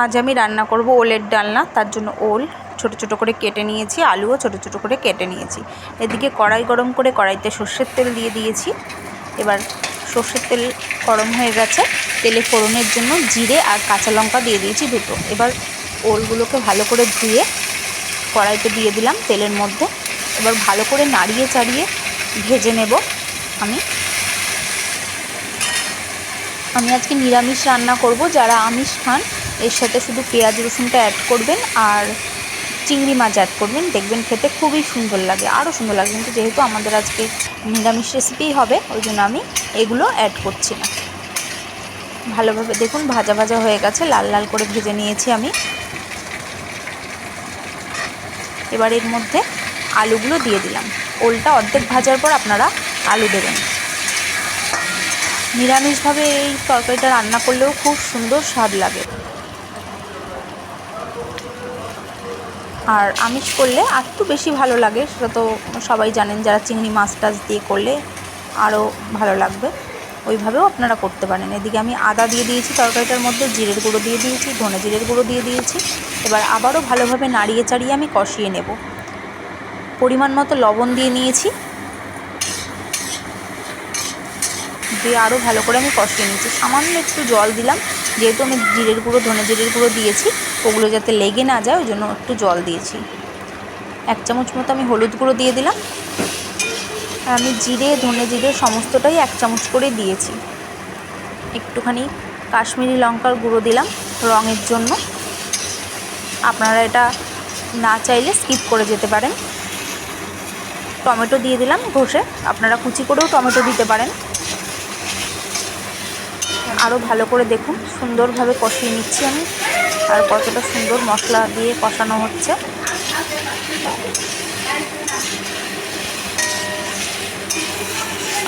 আজ আমি রান্না করব ওলের ডালনা। তার জন্য ওল ছোট ছোট করে কেটে নিয়েছি, আলুও ছোট ছোট করে কেটে নিয়েছি। এদিকে কড়াই গরম করে কড়াইতে সর্ষের তেল দিয়ে দিয়েছি। এবার সর্ষের তেল গরম হয়ে গেছে, তেলে ফোড়নের জন্য জিরে আর কাঁচা লঙ্কা দিয়ে দিয়েছি দুটো। এবার ওলগুলোকে ভালো করে ধুয়ে কড়াইতে দিয়ে দিলাম তেলের মধ্যে। এবার ভালো করে নাড়িয়ে চাড়িয়ে ভেজে নেব। আমি আজকে নিরামিষ রান্না করব। যারা আমিষ খান এর সাথে শুধু পেঁয়াজ রসুনটা অ্যাড করবেন আর চিংড়ি মাছ অ্যাড করবেন, দেখবেন খেতে খুবই সুন্দর লাগে, আরও সুন্দর লাগে। কিন্তু যেহেতু আমাদের আজকে নিরামিষ রেসিপিই হবে, ওই জন্য আমি এগুলো অ্যাড করছি না। ভালোভাবে দেখুন ভাজা ভাজা হয়ে গেছে, লাল লাল করে ভেজে নিয়েছি আমি। এবার এর মধ্যে আলুগুলো দিয়ে দিলাম। ওলটা অর্ধেক ভাজার পর আপনারা আলু দেবেন। নিরামিষভাবে এই তরকারিটা রান্না করলেও খুব সুন্দর স্বাদ লাগে, আর আমিষ করলে আর একটু বেশি ভালো লাগে। সেটা তো সবাই জানেন, যারা চিংড়ি মাছ টাছ দিয়ে করলে আরও ভালো লাগবে। ওইভাবেও আপনারা করতে পারেন। এদিকে আমি আদা দিয়ে দিয়েছি তরকারিটার মধ্যে, জিরের গুঁড়ো দিয়ে দিয়েছি, ধনে জিরের গুঁড়ো দিয়ে দিয়েছি। এবার আবারও ভালোভাবে নাড়িয়ে চাড়িয়ে আমি কষিয়ে নেব। পরিমাণ মতো লবণ দিয়ে নিয়েছি, দিয়ে আরও ভালো করে আমি কষিয়ে নিয়েছি। সামান্য একটু জল দিলাম, যেহেতু আমি জিরের গুঁড়ো ধনে জিরের গুঁড়ো দিয়েছি, ওগুলো যাতে লেগে না যায় ওই জন্য একটু জল দিয়েছি। 1 চামচ মতো আমি হলুদ গুঁড়ো দিয়ে দিলাম। আর আমি জিরে ধনে জিরে সমস্তটাই 1 চামচ করে দিয়েছি। একটুখানি কাশ্মীরি লঙ্কার গুঁড়ো দিলাম রঙের জন্য। আপনারা এটা না চাইলে স্কিপ করে যেতে পারেন। টমেটো দিয়ে দিলাম ঘষে, আপনারা কুচি করেও টমেটো দিতে পারেন। আরও ভালো করে দেখুন সুন্দরভাবে কষিয়ে নিচ্ছি আমি, আর কতটা সুন্দর মশলা দিয়ে কষানো হচ্ছে।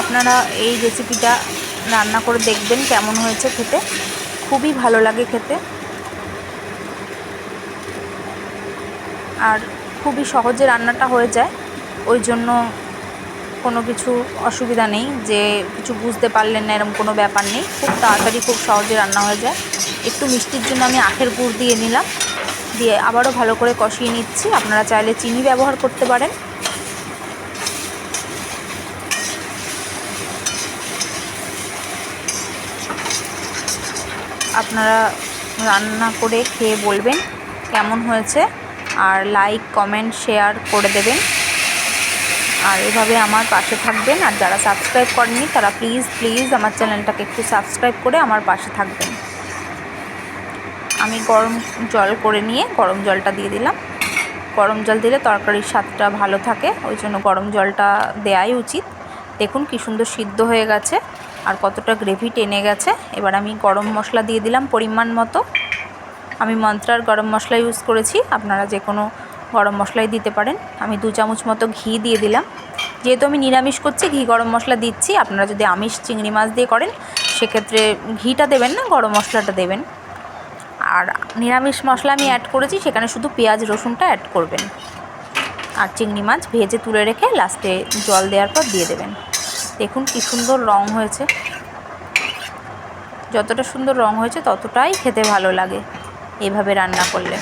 আপনারা এই রেসিপিটা রান্না করে দেখবেন কেমন হয়েছে খেতে, খুবই ভালো লাগে খেতে, আর খুবই সহজে রান্নাটা হয়ে যায়। ওই জন্য কোনো কিছু অসুবিধা নেই যে কিছু বুঝতে পারলেন না, এরকম কোনো ব্যাপার নেই। খুব তাড়াতাড়ি খুব সহজে রান্না হয়ে যায়। একটু মিষ্টির জন্য আমি আখের গুড় দিয়ে নিলাম, দিয়ে আবারও ভালো করে কষিয়ে নিচ্ছি। আপনারা চাইলে চিনি ব্যবহার করতে পারেন। আপনারা রান্না করে খেয়ে বলবেন কেমন হয়েছে, আর লাইক কমেন্ট শেয়ার করে দেবেন, আর এভাবে আমার পাশে থাকবেন। আর যারা সাবস্ক্রাইব করেননি তারা প্লিজ আমার চ্যানেলটাকে একটু সাবস্ক্রাইব করে আমার পাশে থাকবেন। আমি গরম জল করে নিয়ে গরম জলটা দিয়ে দিলাম। গরম জল দিলে তরকারির স্বাদটা ভালো থাকে, ওই জন্য গরম জলটা দেওয়াই উচিত। দেখুন কি সুন্দর সিদ্ধ হয়ে গেছে আর কতটা গ্রেভি টেনে গেছে। এবার আমি গরম মশলা দিয়ে দিলাম পরিমাণ মতো। আমি মন্ত্রার গরম মশলা ইউজ করেছি, আপনারা যে কোনো গরম মশলাই দিতে পারেন। আমি 2 চামচ মতো ঘি দিয়ে দিলাম। যেহেতু আমি নিরামিষ করছি ঘি গরম মশলা দিচ্ছি। আপনারা যদি আমিষ চিংড়ি মাছ দিয়ে করেন সেক্ষেত্রে ঘিটা দেবেন না, গরম মশলাটা দেবেন। আর নিরামিষ মশলা আমি অ্যাড করেছি, সেখানে শুধু পেঁয়াজ রসুনটা অ্যাড করবেন। আর চিংড়ি মাছ ভেজে তুলে রেখে লাস্টে জল দেওয়ার পর দিয়ে দেবেন। দেখুন কি সুন্দর রং হয়েছে। যতটা সুন্দর রং হয়েছে ততটাই খেতে ভালো লাগে এভাবে রান্না করলে।